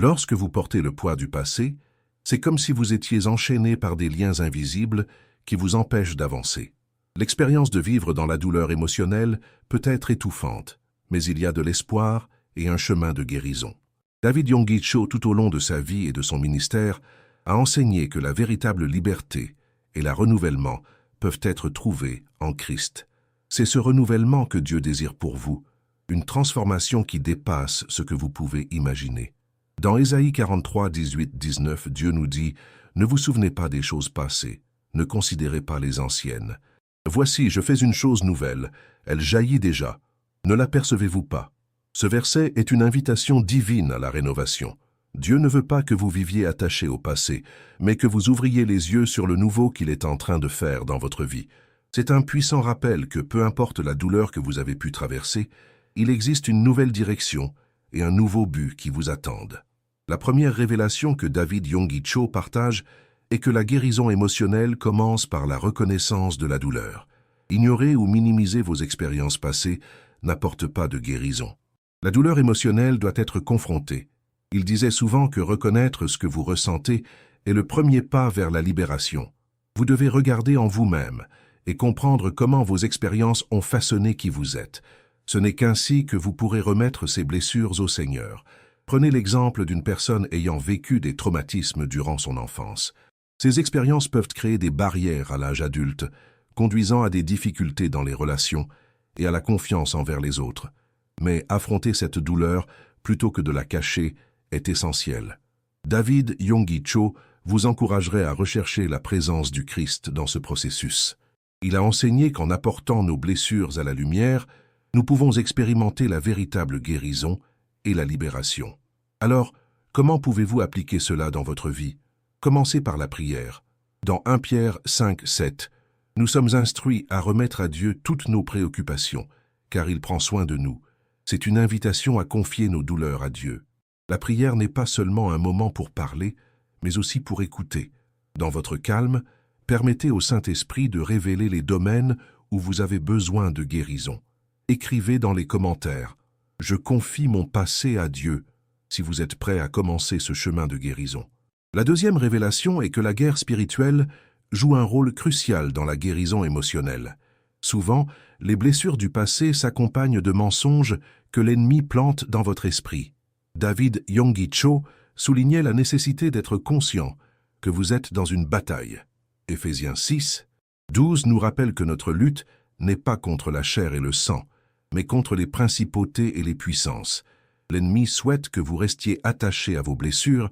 Lorsque vous portez le poids du passé, c'est comme si vous étiez enchaîné par des liens invisibles qui vous empêchent d'avancer. L'expérience de vivre dans la douleur émotionnelle peut être étouffante, mais il y a de l'espoir et un chemin de guérison. David Yonggi Cho, tout au long de sa vie et de son ministère, a enseigné que la véritable liberté et le renouvellement peuvent être trouvés en Christ. C'est ce renouvellement que Dieu désire pour vous, une transformation qui dépasse ce que vous pouvez imaginer. Dans Ésaïe 43, 18, 19, Dieu nous dit « Ne vous souvenez pas des choses passées, ne considérez pas les anciennes. Voici, je fais une chose nouvelle, elle jaillit déjà. Ne l'apercevez-vous pas ?» Ce verset est une invitation divine à la rénovation. Dieu ne veut pas que vous viviez attaché au passé, mais que vous ouvriez les yeux sur le nouveau qu'il est en train de faire dans votre vie. C'est un puissant rappel que peu importe la douleur que vous avez pu traverser, il existe une nouvelle direction et un nouveau but qui vous attendent. La première révélation que David Yonggi Cho partage est que la guérison émotionnelle commence par la reconnaissance de la douleur. Ignorer ou minimiser vos expériences passées n'apporte pas de guérison. La douleur émotionnelle doit être confrontée. Il disait souvent que reconnaître ce que vous ressentez est le premier pas vers la libération. Vous devez regarder en vous-même et comprendre comment vos expériences ont façonné qui vous êtes. Ce n'est qu'ainsi que vous pourrez remettre ces blessures au Seigneur. Prenez l'exemple d'une personne ayant vécu des traumatismes durant son enfance. Ces expériences peuvent créer des barrières à l'âge adulte, conduisant à des difficultés dans les relations et à la confiance envers les autres. Mais affronter cette douleur, plutôt que de la cacher, est essentiel. David Yonggi Cho vous encouragerait à rechercher la présence du Christ dans ce processus. Il a enseigné qu'en apportant nos blessures à la lumière, nous pouvons expérimenter la véritable guérison et la libération. Alors, comment pouvez-vous appliquer cela dans votre vie? Commencez par la prière. Dans 1 Pierre 5, 7, nous sommes instruits à remettre à Dieu toutes nos préoccupations, car il prend soin de nous. C'est une invitation à confier nos douleurs à Dieu. La prière n'est pas seulement un moment pour parler, mais aussi pour écouter. Dans votre calme, permettez au Saint-Esprit de révéler les domaines où vous avez besoin de guérison. Écrivez dans les commentaires « Je confie mon passé à Dieu » si vous êtes prêt à commencer ce chemin de guérison. La deuxième révélation est que la guerre spirituelle joue un rôle crucial dans la guérison émotionnelle. Souvent, les blessures du passé s'accompagnent de mensonges que l'ennemi plante dans votre esprit. David Yonggi Cho soulignait la nécessité d'être conscient que vous êtes dans une bataille. Éphésiens 6, 12 nous rappelle que notre lutte n'est pas contre la chair et le sang, mais contre les principautés et les puissances. L'ennemi souhaite que vous restiez attaché à vos blessures,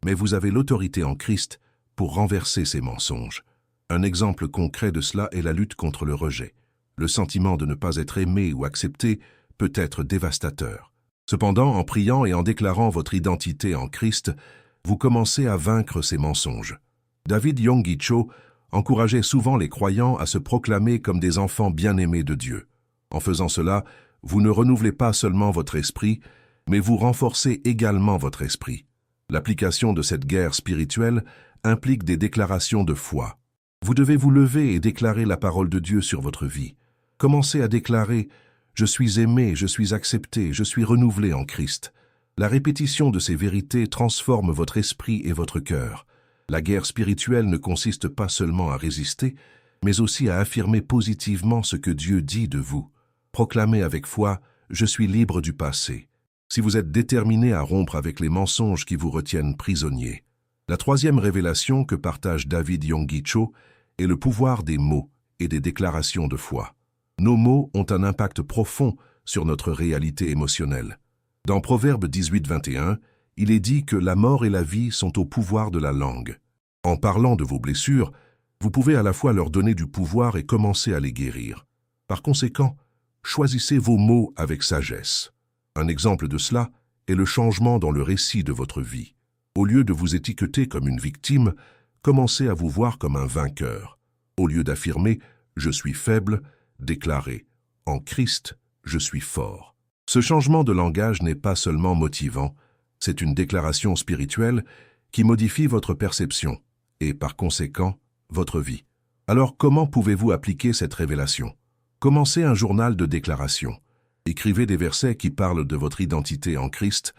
mais vous avez l'autorité en Christ pour renverser ces mensonges. Un exemple concret de cela est la lutte contre le rejet. Le sentiment de ne pas être aimé ou accepté peut être dévastateur. Cependant, en priant et en déclarant votre identité en Christ, vous commencez à vaincre ces mensonges. David Yonggi Cho encourageait souvent les croyants à se proclamer comme des enfants bien-aimés de Dieu. En faisant cela, vous ne renouvelez pas seulement votre esprit, mais vous renforcez également votre esprit. L'application de cette guerre spirituelle implique des déclarations de foi. Vous devez vous lever et déclarer la parole de Dieu sur votre vie. Commencez à déclarer « Je suis aimé, je suis accepté, je suis renouvelé en Christ ». La répétition de ces vérités transforme votre esprit et votre cœur. La guerre spirituelle ne consiste pas seulement à résister, mais aussi à affirmer positivement ce que Dieu dit de vous. Proclamez avec foi « Je suis libre du passé ». Si vous êtes déterminé à rompre avec les mensonges qui vous retiennent prisonnier. La troisième révélation que partage David Yonggi Cho est le pouvoir des mots et des déclarations de foi. Nos mots ont un impact profond sur notre réalité émotionnelle. Dans Proverbe 18, 21, il est dit que la mort et la vie sont au pouvoir de la langue. En parlant de vos blessures, vous pouvez à la fois leur donner du pouvoir et commencer à les guérir. Par conséquent, choisissez vos mots avec sagesse. Un exemple de cela est le changement dans le récit de votre vie. Au lieu de vous étiqueter comme une victime, commencez à vous voir comme un vainqueur. Au lieu d'affirmer « je suis faible », déclarez « en Christ, je suis fort ». Ce changement de langage n'est pas seulement motivant, c'est une déclaration spirituelle qui modifie votre perception et, par conséquent, votre vie. Alors, comment pouvez-vous appliquer cette révélation? Commencez un journal de déclaration. Écrivez des versets qui parlent de votre identité en Christ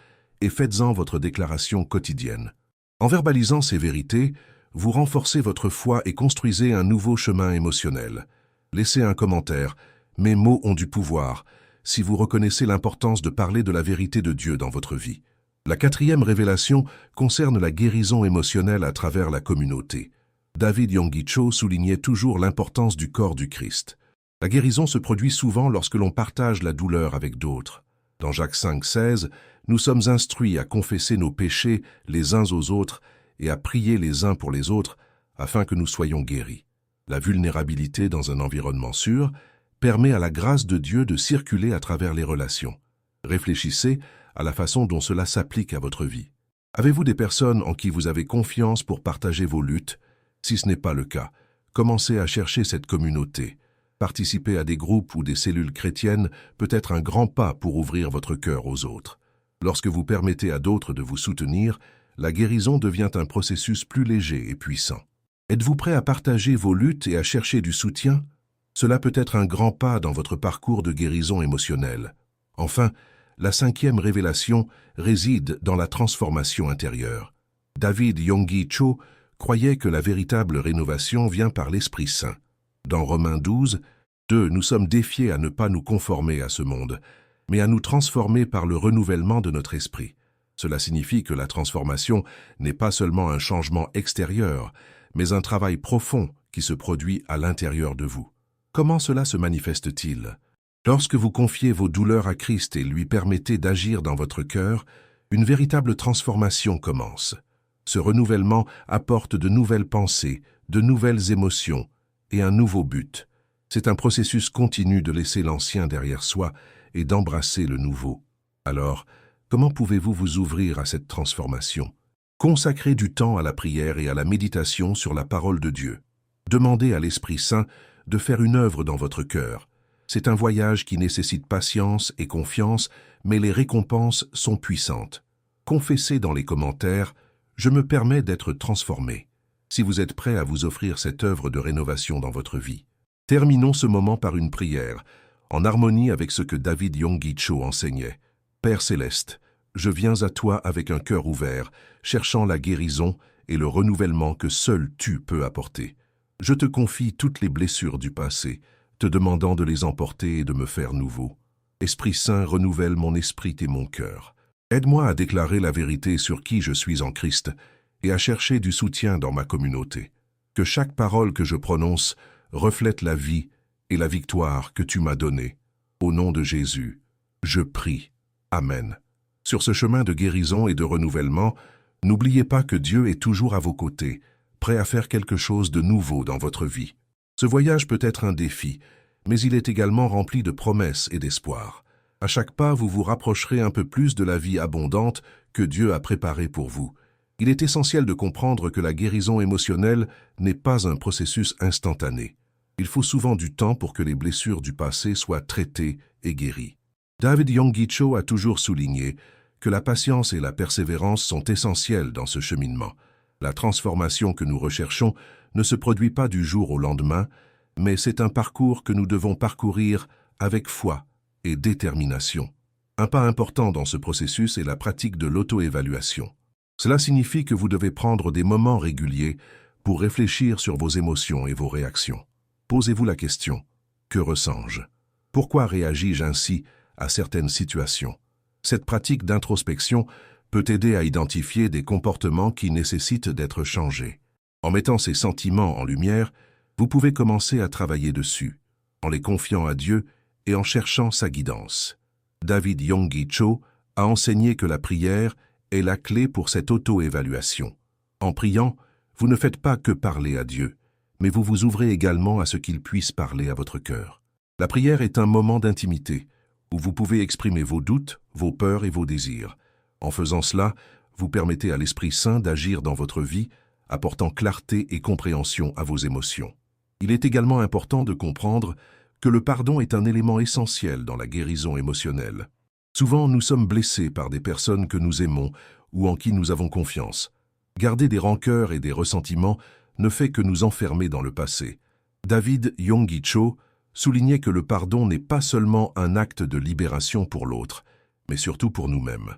et faites-en votre déclaration quotidienne. En verbalisant ces vérités, vous renforcez votre foi et construisez un nouveau chemin émotionnel. Laissez un commentaire. Mes mots ont du pouvoir, si vous reconnaissez l'importance de parler de la vérité de Dieu dans votre vie. La 4e révélation concerne la guérison émotionnelle à travers la communauté. David Yonggi Cho soulignait toujours l'importance du corps du Christ. La guérison se produit souvent lorsque l'on partage la douleur avec d'autres. Dans Jacques 5,16, nous sommes instruits à confesser nos péchés les uns aux autres et à prier les uns pour les autres afin que nous soyons guéris. La vulnérabilité dans un environnement sûr permet à la grâce de Dieu de circuler à travers les relations. Réfléchissez à la façon dont cela s'applique à votre vie. Avez-vous des personnes en qui vous avez confiance pour partager vos luttes? Si ce n'est pas le cas, commencez à chercher cette communauté. Participer à des groupes ou des cellules chrétiennes peut être un grand pas pour ouvrir votre cœur aux autres. Lorsque vous permettez à d'autres de vous soutenir, la guérison devient un processus plus léger et puissant. Êtes-vous prêt à partager vos luttes et à chercher du soutien? Cela peut être un grand pas dans votre parcours de guérison émotionnelle. Enfin, la 5e révélation réside dans la transformation intérieure. David Yonggi Cho croyait que la véritable rénovation vient par l'Esprit Saint. Dans Romains 12:2, nous sommes défiés à ne pas nous conformer à ce monde, mais à nous transformer par le renouvellement de notre esprit. Cela signifie que la transformation n'est pas seulement un changement extérieur, mais un travail profond qui se produit à l'intérieur de vous. Comment cela se manifeste-t-il? Lorsque vous confiez vos douleurs à Christ et lui permettez d'agir dans votre cœur, une véritable transformation commence. Ce renouvellement apporte de nouvelles pensées, de nouvelles émotions et un nouveau but. C'est un processus continu de laisser l'ancien derrière soi et d'embrasser le nouveau. Alors, comment pouvez-vous vous ouvrir à cette transformation? Consacrez du temps à la prière et à la méditation sur la parole de Dieu. Demandez à l'Esprit Saint de faire une œuvre dans votre cœur. C'est un voyage qui nécessite patience et confiance, mais les récompenses sont puissantes. Confessez dans les commentaires « Je me permets d'être transformé » si vous êtes prêt à vous offrir cette œuvre de rénovation dans votre vie. Terminons ce moment par une prière, en harmonie avec ce que David Yonggi Cho enseignait. Père céleste, je viens à toi avec un cœur ouvert, cherchant la guérison et le renouvellement que seul tu peux apporter. Je te confie toutes les blessures du passé, te demandant de les emporter et de me faire nouveau. Esprit Saint, renouvelle mon esprit et mon cœur. Aide-moi à déclarer la vérité sur qui je suis en Christ et à chercher du soutien dans ma communauté. Que chaque parole que je prononce reflète la vie et la victoire que tu m'as donnée. Au nom de Jésus, je prie. Amen. Sur ce chemin de guérison et de renouvellement, n'oubliez pas que Dieu est toujours à vos côtés, prêt à faire quelque chose de nouveau dans votre vie. Ce voyage peut être un défi, mais il est également rempli de promesses et d'espoir. À chaque pas, vous vous rapprocherez un peu plus de la vie abondante que Dieu a préparée pour vous. Il est essentiel de comprendre que la guérison émotionnelle n'est pas un processus instantané. Il faut souvent du temps pour que les blessures du passé soient traitées et guéries. David Yonggi Cho a toujours souligné que la patience et la persévérance sont essentielles dans ce cheminement. La transformation que nous recherchons ne se produit pas du jour au lendemain, mais c'est un parcours que nous devons parcourir avec foi et détermination. Un pas important dans ce processus est la pratique de l'auto-évaluation. Cela signifie que vous devez prendre des moments réguliers pour réfléchir sur vos émotions et vos réactions. Posez-vous la question, que ressens-je? Pourquoi réagis-je ainsi à certaines situations? Cette pratique d'introspection peut aider à identifier des comportements qui nécessitent d'être changés. En mettant ces sentiments en lumière, vous pouvez commencer à travailler dessus, en les confiant à Dieu et en cherchant sa guidance. David Yonggi Cho a enseigné que la prière est la clé pour cette auto-évaluation. En priant, vous ne faites pas que parler à Dieu, mais vous vous ouvrez également à ce qu'il puisse parler à votre cœur. La prière est un moment d'intimité, où vous pouvez exprimer vos doutes, vos peurs et vos désirs. En faisant cela, vous permettez à l'Esprit Saint d'agir dans votre vie, apportant clarté et compréhension à vos émotions. Il est également important de comprendre que le pardon est un élément essentiel dans la guérison émotionnelle. Souvent, nous sommes blessés par des personnes que nous aimons ou en qui nous avons confiance. Garder des rancœurs et des ressentiments ne fait que nous enfermer dans le passé. David Yonggi Cho soulignait que le pardon n'est pas seulement un acte de libération pour l'autre, mais surtout pour nous-mêmes.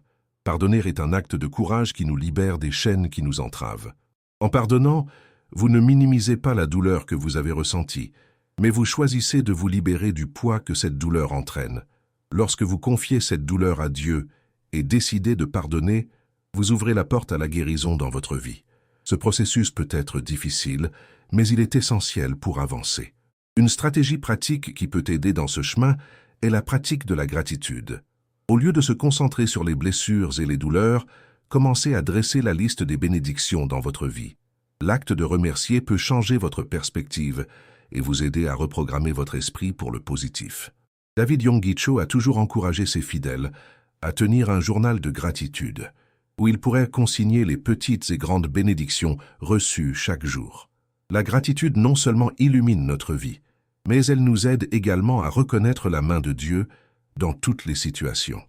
Pardonner est un acte de courage qui nous libère des chaînes qui nous entravent. En pardonnant, vous ne minimisez pas la douleur que vous avez ressentie, mais vous choisissez de vous libérer du poids que cette douleur entraîne. Lorsque vous confiez cette douleur à Dieu et décidez de pardonner, vous ouvrez la porte à la guérison dans votre vie. Ce processus peut être difficile, mais il est essentiel pour avancer. Une stratégie pratique qui peut aider dans ce chemin est la pratique de la gratitude. Au lieu de se concentrer sur les blessures et les douleurs, commencez à dresser la liste des bénédictions dans votre vie. L'acte de remercier peut changer votre perspective et vous aider à reprogrammer votre esprit pour le positif. David Yonggi Cho a toujours encouragé ses fidèles à tenir un journal de gratitude, où ils pourraient consigner les petites et grandes bénédictions reçues chaque jour. La gratitude non seulement illumine notre vie, mais elle nous aide également à reconnaître la main de Dieu dans toutes les situations.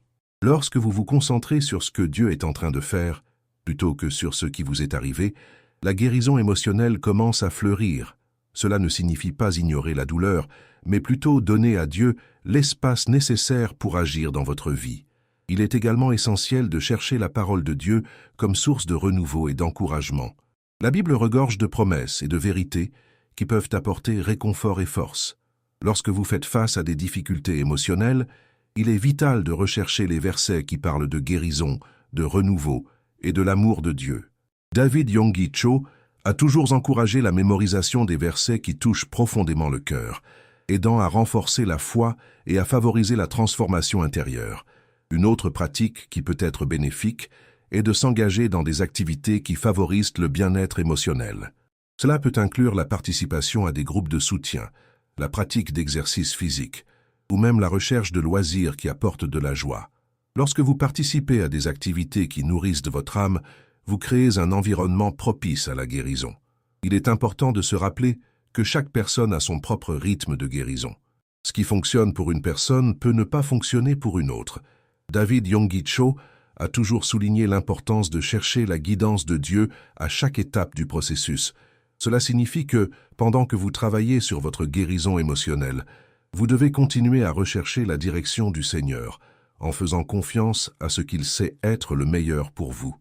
Lorsque vous vous concentrez sur ce que Dieu est en train de faire, plutôt que sur ce qui vous est arrivé, la guérison émotionnelle commence à fleurir. Cela ne signifie pas ignorer la douleur, mais plutôt donner à Dieu l'espace nécessaire pour agir dans votre vie. Il est également essentiel de chercher la parole de Dieu comme source de renouveau et d'encouragement. La Bible regorge de promesses et de vérités qui peuvent apporter réconfort et force. Lorsque vous faites face à des difficultés émotionnelles, il est vital de rechercher les versets qui parlent de guérison, de renouveau et de l'amour de Dieu. David Yonggi Cho a toujours encouragé la mémorisation des versets qui touchent profondément le cœur, aidant à renforcer la foi et à favoriser la transformation intérieure. Une autre pratique qui peut être bénéfique est de s'engager dans des activités qui favorisent le bien-être émotionnel. Cela peut inclure la participation à des groupes de soutien, la pratique d'exercices physiques, ou même la recherche de loisirs qui apportent de la joie. Lorsque vous participez à des activités qui nourrissent votre âme, vous créez un environnement propice à la guérison. Il est important de se rappeler que chaque personne a son propre rythme de guérison. Ce qui fonctionne pour une personne peut ne pas fonctionner pour une autre. David Yonggi Cho a toujours souligné l'importance de chercher la guidance de Dieu à chaque étape du processus. Cela signifie que, pendant que vous travaillez sur votre guérison émotionnelle, vous devez continuer à rechercher la direction du Seigneur, en faisant confiance à ce qu'il sait être le meilleur pour vous.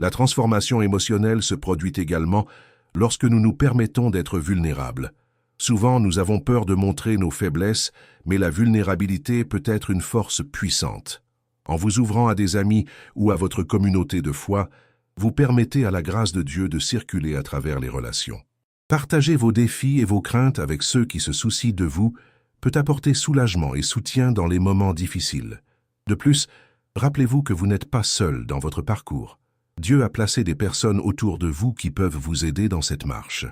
La transformation émotionnelle se produit également lorsque nous nous permettons d'être vulnérables. Souvent, nous avons peur de montrer nos faiblesses, mais la vulnérabilité peut être une force puissante. En vous ouvrant à des amis ou à votre communauté de foi, vous permettez à la grâce de Dieu de circuler à travers les relations. Partager vos défis et vos craintes avec ceux qui se soucient de vous peut apporter soulagement et soutien dans les moments difficiles. De plus, rappelez-vous que vous n'êtes pas seul dans votre parcours. Dieu a placé des personnes autour de vous qui peuvent vous aider dans cette marche.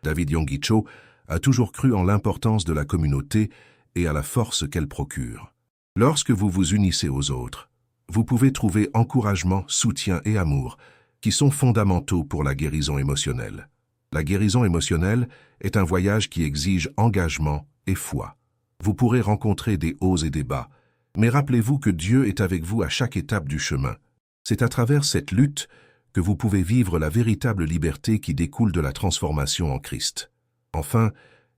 David Yonggi Cho a toujours cru en l'importance de la communauté et à la force qu'elle procure. Lorsque vous vous unissez aux autres, vous pouvez trouver encouragement, soutien et amour, qui sont fondamentaux pour la guérison émotionnelle. La guérison émotionnelle est un voyage qui exige engagement et foi. Vous pourrez rencontrer des hauts et des bas, mais rappelez-vous que Dieu est avec vous à chaque étape du chemin. C'est à travers cette lutte que vous pouvez vivre la véritable liberté qui découle de la transformation en Christ. Enfin,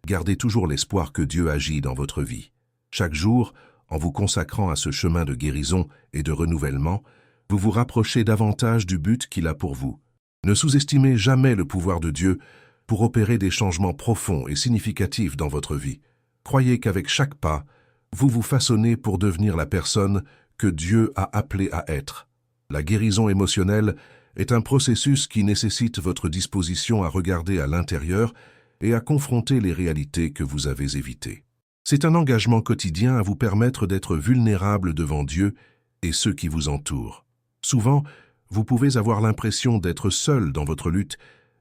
gardez toujours l'espoir que Dieu agit dans votre vie. Chaque jour, en vous consacrant à ce chemin de guérison et de renouvellement, vous vous rapprochez davantage du but qu'il a pour vous. Ne sous-estimez jamais le pouvoir de Dieu pour opérer des changements profonds et significatifs dans votre vie. Croyez qu'avec chaque pas, vous vous façonnez pour devenir la personne que Dieu a appelée à être. La guérison émotionnelle est un processus qui nécessite votre disposition à regarder à l'intérieur et à confronter les réalités que vous avez évitées. C'est un engagement quotidien à vous permettre d'être vulnérable devant Dieu et ceux qui vous entourent. Souvent, vous pouvez avoir l'impression d'être seul dans votre lutte,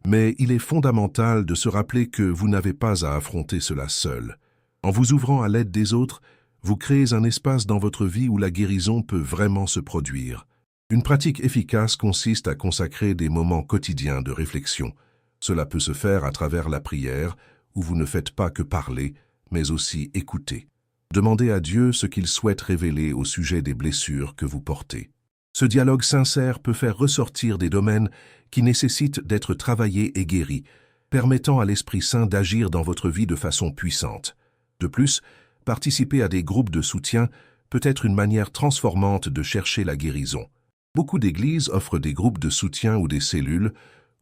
mais il est fondamental de se rappeler que vous n'avez pas à affronter cela seul. En vous ouvrant à l'aide des autres, vous créez un espace dans votre vie où la guérison peut vraiment se produire. Une pratique efficace consiste à consacrer des moments quotidiens de réflexion. Cela peut se faire à travers la prière, où vous ne faites pas que parler, mais aussi écouter. Demandez à Dieu ce qu'il souhaite révéler au sujet des blessures que vous portez. Ce dialogue sincère peut faire ressortir des domaines qui nécessitent d'être travaillés et guéris, permettant à l'Esprit Saint d'agir dans votre vie de façon puissante. De plus, participer à des groupes de soutien peut être une manière transformante de chercher la guérison. Beaucoup d'églises offrent des groupes de soutien ou des cellules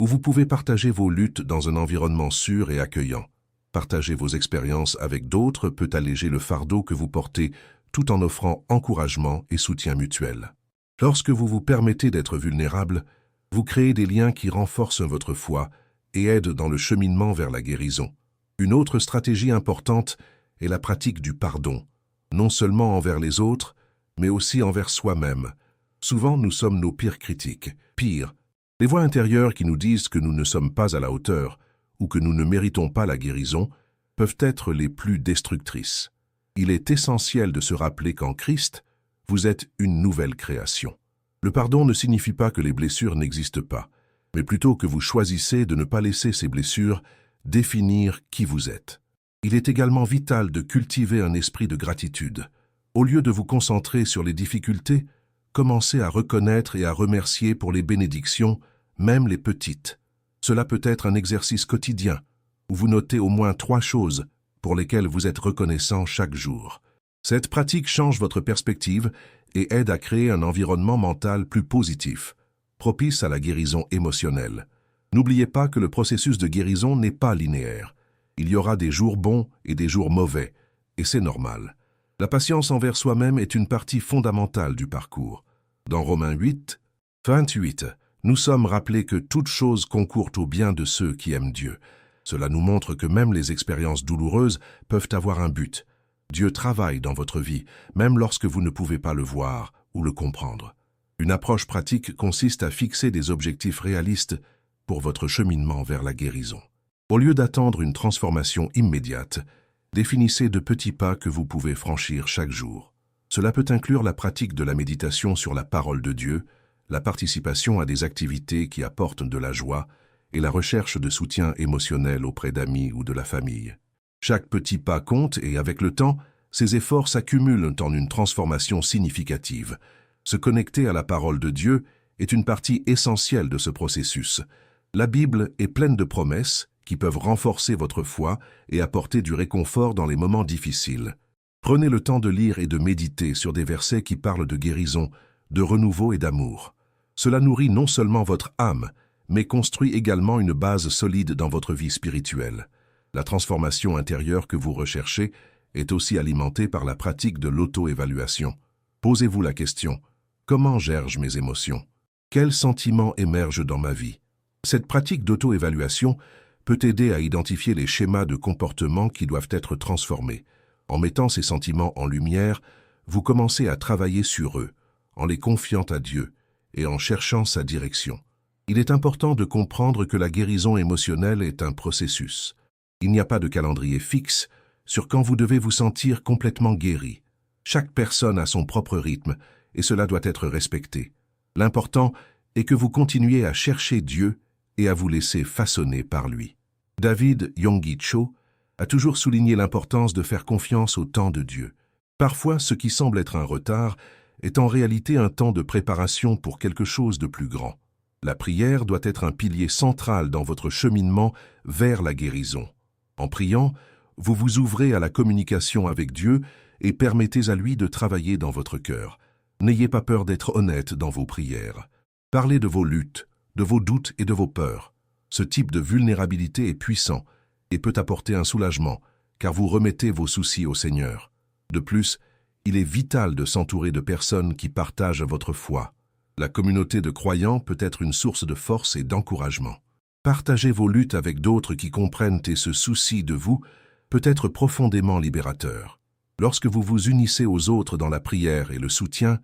où vous pouvez partager vos luttes dans un environnement sûr et accueillant. Partager vos expériences avec d'autres peut alléger le fardeau que vous portez tout en offrant encouragement et soutien mutuel. Lorsque vous vous permettez d'être vulnérable, vous créez des liens qui renforcent votre foi et aident dans le cheminement vers la guérison. Une autre stratégie importante est la pratique du pardon, non seulement envers les autres, mais aussi envers soi-même. Souvent, nous sommes nos pires critiques. Pire, les voix intérieures qui nous disent que nous ne sommes pas à la hauteur ou que nous ne méritons pas la guérison peuvent être les plus destructrices. Il est essentiel de se rappeler qu'en Christ, vous êtes une nouvelle création. Le pardon ne signifie pas que les blessures n'existent pas, mais plutôt que vous choisissez de ne pas laisser ces blessures définir qui vous êtes. Il est également vital de cultiver un esprit de gratitude. Au lieu de vous concentrer sur les difficultés, commencez à reconnaître et à remercier pour les bénédictions, même les petites. Cela peut être un exercice quotidien, où vous notez au moins 3 choses pour lesquelles vous êtes reconnaissant chaque jour. Cette pratique change votre perspective et aide à créer un environnement mental plus positif, propice à la guérison émotionnelle. N'oubliez pas que le processus de guérison n'est pas linéaire. Il y aura des jours bons et des jours mauvais, et c'est normal. La patience envers soi-même est une partie fondamentale du parcours. Dans Romains 8, 28, nous sommes rappelés que toute chose concourt au bien de ceux qui aiment Dieu. Cela nous montre que même les expériences douloureuses peuvent avoir un but. Dieu travaille dans votre vie, même lorsque vous ne pouvez pas le voir ou le comprendre. Une approche pratique consiste à fixer des objectifs réalistes pour votre cheminement vers la guérison. Au lieu d'attendre une transformation immédiate, définissez de petits pas que vous pouvez franchir chaque jour. Cela peut inclure la pratique de la méditation sur la parole de Dieu, la participation à des activités qui apportent de la joie et la recherche de soutien émotionnel auprès d'amis ou de la famille. Chaque petit pas compte et avec le temps, ces efforts s'accumulent en une transformation significative. Se connecter à la parole de Dieu est une partie essentielle de ce processus. La Bible est pleine de promesses qui peuvent renforcer votre foi et apporter du réconfort dans les moments difficiles. Prenez le temps de lire et de méditer sur des versets qui parlent de guérison, de renouveau et d'amour. Cela nourrit non seulement votre âme, mais construit également une base solide dans votre vie spirituelle. La transformation intérieure que vous recherchez est aussi alimentée par la pratique de l'auto-évaluation. Posez-vous la question, comment gère-je mes émotions? Quels sentiments émergent dans ma vie? Cette pratique d'auto-évaluation peut aider à identifier les schémas de comportement qui doivent être transformés. En mettant ces sentiments en lumière, vous commencez à travailler sur eux, en les confiant à Dieu et en cherchant sa direction. Il est important de comprendre que la guérison émotionnelle est un processus. Il n'y a pas de calendrier fixe sur quand vous devez vous sentir complètement guéri. Chaque personne a son propre rythme et cela doit être respecté. L'important est que vous continuiez à chercher Dieu et à vous laisser façonner par lui. David Yonggi Cho a toujours souligné l'importance de faire confiance au temps de Dieu. Parfois, ce qui semble être un retard est en réalité un temps de préparation pour quelque chose de plus grand. La prière doit être un pilier central dans votre cheminement vers la guérison. En priant, vous vous ouvrez à la communication avec Dieu et permettez à lui de travailler dans votre cœur. N'ayez pas peur d'être honnête dans vos prières. Parlez de vos luttes, de vos doutes et de vos peurs. Ce type de vulnérabilité est puissant et peut apporter un soulagement, car vous remettez vos soucis au Seigneur. De plus, il est vital de s'entourer de personnes qui partagent votre foi. La communauté de croyants peut être une source de force et d'encouragement. Partager vos luttes avec d'autres qui comprennent et se soucient de vous peut être profondément libérateur. Lorsque vous vous unissez aux autres dans la prière et le soutien,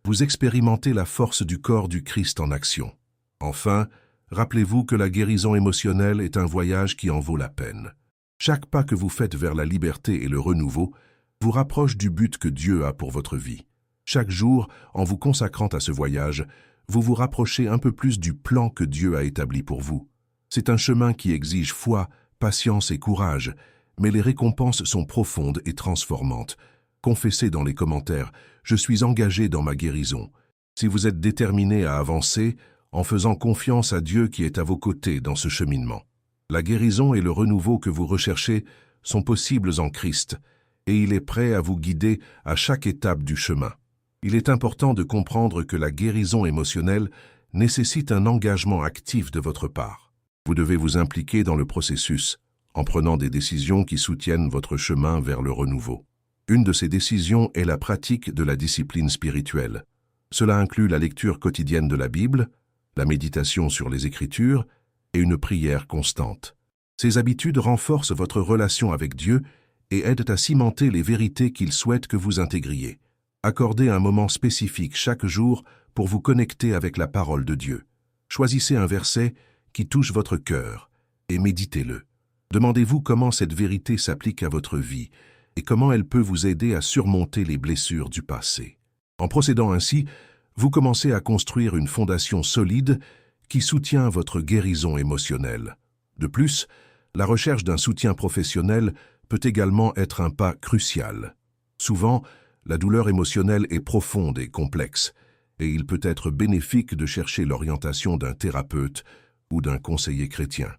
vous expérimentez la force du corps du Christ en action. Enfin, rappelez-vous que la guérison émotionnelle est un voyage qui en vaut la peine. Chaque pas que vous faites vers la liberté et le renouveau vous rapproche du but que Dieu a pour votre vie. Chaque jour, en vous consacrant à ce voyage, vous vous rapprochez un peu plus du plan que Dieu a établi pour vous. C'est un chemin qui exige foi, patience et courage, mais les récompenses sont profondes et transformantes. Confessez dans les commentaires « Je suis engagé dans ma guérison ». Si vous êtes déterminé à avancer, en faisant confiance à Dieu qui est à vos côtés dans ce cheminement. La guérison et le renouveau que vous recherchez sont possibles en Christ, et il est prêt à vous guider à chaque étape du chemin. Il est important de comprendre que la guérison émotionnelle nécessite un engagement actif de votre part. Vous devez vous impliquer dans le processus, en prenant des décisions qui soutiennent votre chemin vers le renouveau. Une de ces décisions est la pratique de la discipline spirituelle. Cela inclut la lecture quotidienne de la Bible, la méditation sur les Écritures et une prière constante. Ces habitudes renforcent votre relation avec Dieu et aident à cimenter les vérités qu'il souhaite que vous intégriez. Accordez un moment spécifique chaque jour pour vous connecter avec la parole de Dieu. Choisissez un verset qui touche votre cœur et méditez-le. Demandez-vous comment cette vérité s'applique à votre vie et comment elle peut vous aider à surmonter les blessures du passé. En procédant ainsi, vous commencez à construire une fondation solide qui soutient votre guérison émotionnelle. De plus, la recherche d'un soutien professionnel peut également être un pas crucial. Souvent, la douleur émotionnelle est profonde et complexe, et il peut être bénéfique de chercher l'orientation d'un thérapeute ou d'un conseiller chrétien.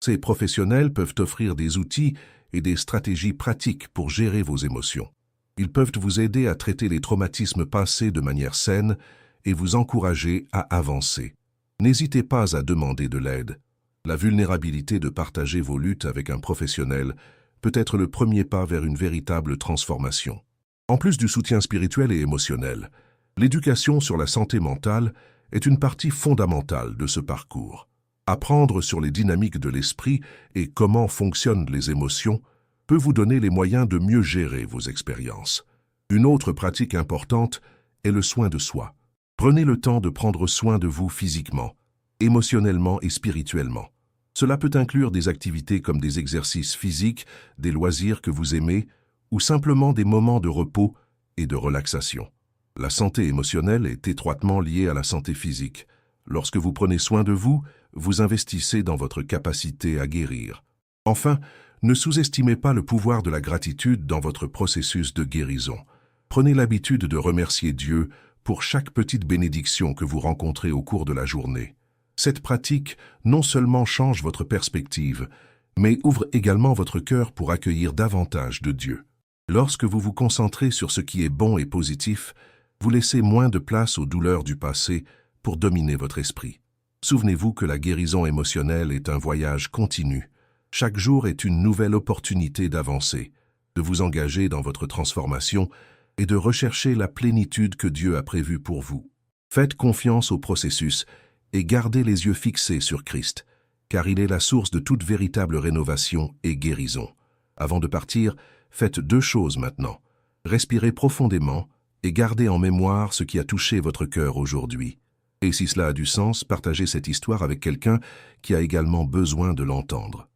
Ces professionnels peuvent offrir des outils et des stratégies pratiques pour gérer vos émotions. Ils peuvent vous aider à traiter les traumatismes passés de manière saine et vous encourager à avancer. N'hésitez pas à demander de l'aide. La vulnérabilité de partager vos luttes avec un professionnel peut être le premier pas vers une véritable transformation. En plus du soutien spirituel et émotionnel, l'éducation sur la santé mentale est une partie fondamentale de ce parcours. Apprendre sur les dynamiques de l'esprit et comment fonctionnent les émotions peut vous donner les moyens de mieux gérer vos expériences. Une autre pratique importante est le soin de soi. Prenez le temps de prendre soin de vous physiquement, émotionnellement et spirituellement. Cela peut inclure des activités comme des exercices physiques, des loisirs que vous aimez, ou simplement des moments de repos et de relaxation. La santé émotionnelle est étroitement liée à la santé physique. Lorsque vous prenez soin de vous, vous investissez dans votre capacité à guérir. Enfin, ne sous-estimez pas le pouvoir de la gratitude dans votre processus de guérison. Prenez l'habitude de remercier Dieu pour chaque petite bénédiction que vous rencontrez au cours de la journée. Cette pratique non seulement change votre perspective, mais ouvre également votre cœur pour accueillir davantage de Dieu. Lorsque vous vous concentrez sur ce qui est bon et positif, vous laissez moins de place aux douleurs du passé pour dominer votre esprit. Souvenez-vous que la guérison émotionnelle est un voyage continu. Chaque jour est une nouvelle opportunité d'avancer, de vous engager dans votre transformation et de rechercher la plénitude que Dieu a prévue pour vous. Faites confiance au processus et gardez les yeux fixés sur Christ, car il est la source de toute véritable rénovation et guérison. Avant de partir, faites 2 choses maintenant. Respirez profondément et gardez en mémoire ce qui a touché votre cœur aujourd'hui. Et si cela a du sens, partagez cette histoire avec quelqu'un qui a également besoin de l'entendre.